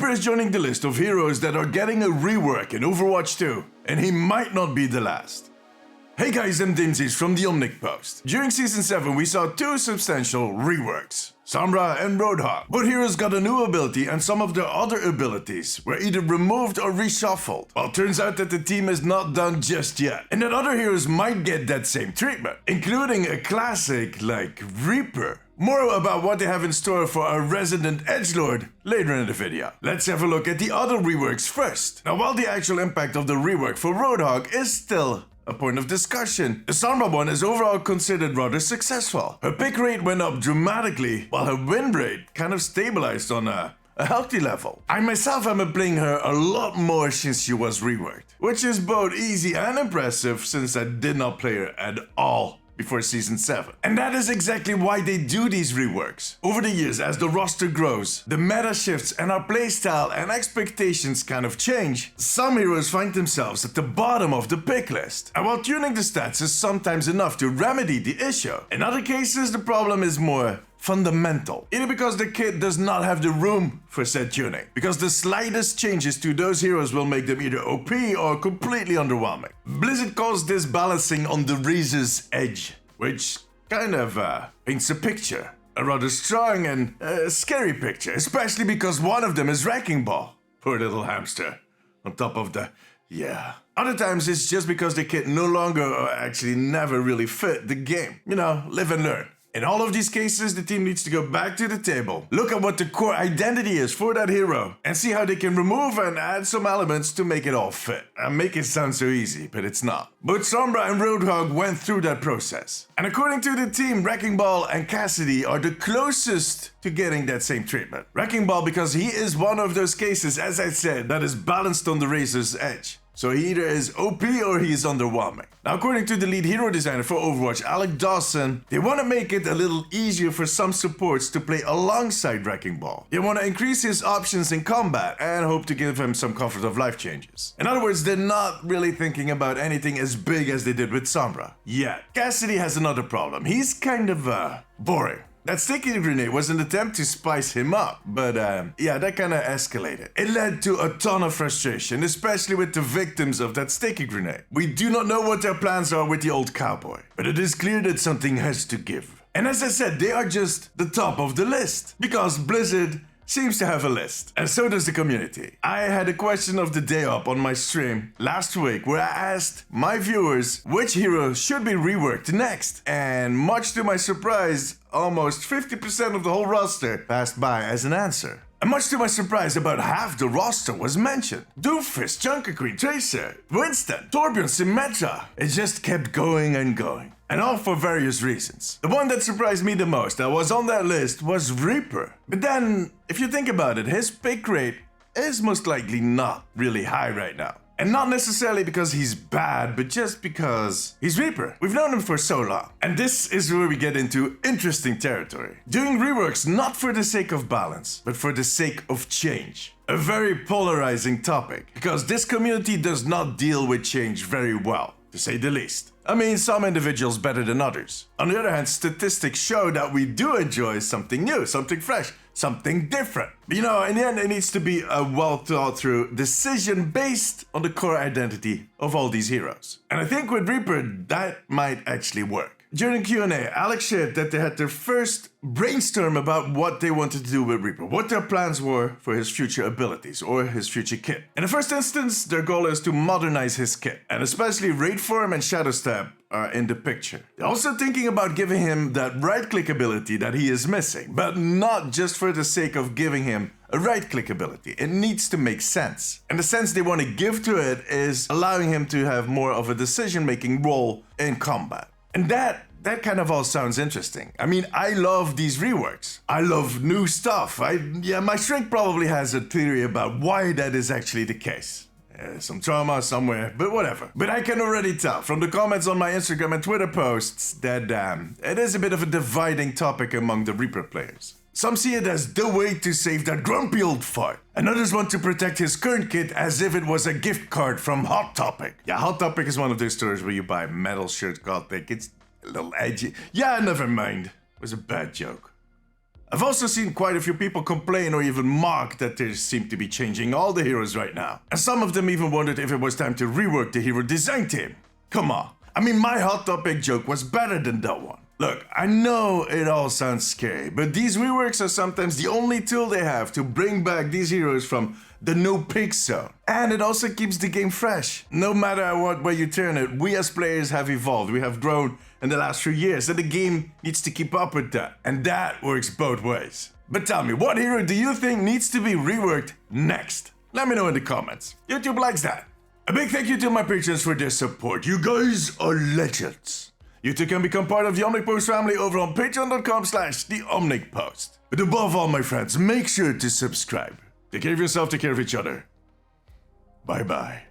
Reaper is joining the list of heroes that are getting a rework in Overwatch 2, and he might not be the last. Hey guys, I'm Dinsies from the Omnic Post. During Season 7 we saw two substantial reworks, Sombra and Roadhog. Both heroes got a new ability and some of their other abilities were either removed or reshuffled. Well, turns out that the team is not done just yet, and that other heroes might get that same treatment, including a classic like Reaper. More about what they have in store for our resident edgelord later in the video. Let's have a look at the other reworks first. Now, while the actual impact of the rework for Roadhog is still a point of discussion, the Sombra one is overall considered rather successful. Her pick rate went up dramatically, while her win rate kind of stabilized on a healthy level. I myself have been playing her a lot more since she was reworked, which is both easy and impressive since I did not play her at all before Season 7. And that is exactly why they do these reworks. Over the years, as the roster grows, the meta shifts and our playstyle and expectations kind of change, some heroes find themselves at the bottom of the pick list. And while tuning the stats is sometimes enough to remedy the issue, in other cases the problem is more fundamental. Either because the kit does not have the room for said tuning, because the slightest changes to those heroes will make them either OP or completely underwhelming. Blizzard calls this balancing on the razor's edge, which kind of paints a picture. A rather strong and scary picture, especially because one of them is Wrecking Ball. Poor little hamster. On top of the... yeah. Other times it's just because the kit no longer or actually never really fit the game. You know, live and learn. In all of these cases, the team needs to go back to the table, look at what the core identity is for that hero, and see how they can remove and add some elements to make it all fit. And make it sound so easy, but it's not. Both Sombra and Roadhog went through that process. And according to the team, Wrecking Ball and Cassidy are the closest to getting that same treatment. Wrecking Ball because he is one of those cases, as I said, that is balanced on the razor's edge. So he either is OP or he is underwhelming. Now, according to the lead hero designer for Overwatch, Alec Dawson, they want to make it a little easier for some supports to play alongside Wrecking Ball. They want to increase his options in combat and hope to give him some comfort of life changes. In other words, they're not really thinking about anything as big as they did with Sombra yet. Cassidy has another problem. He's kind of boring. That sticky grenade was an attempt to spice him up, but yeah, that kinda escalated. It led to a ton of frustration, especially with the victims of that sticky grenade. We do not know what their plans are with the old cowboy, but it is clear that something has to give. And as I said, they are just the top of the list, because Blizzard seems to have a list, and so does the community. I had a question of the day up on my stream last week where I asked my viewers which hero should be reworked next, and much to my surprise, almost 50% of the whole roster passed by as an answer. And much to my surprise, about half the roster was mentioned. Doomfist, Junker Queen, Tracer, Winston, Torbjorn, Symmetra. It just kept going and going. And all for various reasons. The one that surprised me the most that was on that list was Reaper. But then, if you think about it, his pick rate is most likely not really high right now. And not necessarily because he's bad, but just because he's Reaper. We've known him for so long. And this is where we get into interesting territory. Doing reworks not for the sake of balance, but for the sake of change. A very polarizing topic, because this community does not deal with change very well, to say the least. I mean, some individuals better than others. On the other hand, statistics show that we do enjoy something new, something fresh, something different. But you know, in the end, it needs to be a well thought through decision based on the core identity of all these heroes. And I think with Reaper, that might actually work. During Q&A, Alex shared that they had their first brainstorm about what they wanted to do with Reaper, what their plans were for his future abilities or his future kit. In the first instance, their goal is to modernize his kit, and especially Raid Form and Shadow Step are in the picture. They're also thinking about giving him that right-click ability that he is missing, but not just for the sake of giving him a right-click ability. It needs to make sense. And the sense they want to give to it is allowing him to have more of a decision-making role in combat. And that kind of all sounds interesting. I mean, I love these reworks. I love new stuff. My shrink probably has a theory about why that is actually the case. Some trauma somewhere, but whatever. But I can already tell from the comments on my Instagram and Twitter posts that it is a bit of a dividing topic among the Reaper players. Some see it as the way to save that grumpy old fart, and others want to protect his current kit as if it was a gift card from Hot Topic. Yeah, Hot Topic is one of those stores where you buy metal shirt gothic. It's a little edgy. Yeah, never mind. It was a bad joke. I've also seen quite a few people complain or even mock that they seem to be changing all the heroes right now. And some of them even wondered if it was time to rework the hero design team. Come on. I mean, my hot topic joke was better than that one. Look, I know it all sounds scary, but these reworks are sometimes the only tool they have to bring back these heroes from the no-pick zone. And it also keeps the game fresh. No matter what way you turn it, we as players have evolved, we have grown in the last few years, and the game needs to keep up with that. And that works both ways. But tell me, what hero do you think needs to be reworked next? Let me know in the comments. YouTube likes that. A big thank you to my patrons for their support. You guys are legends. You too can become part of the Omnic Post family over on patreon.com/theomnicpost. But above all, my friends, make sure to subscribe. Take care of yourself, take care of each other. Bye-bye.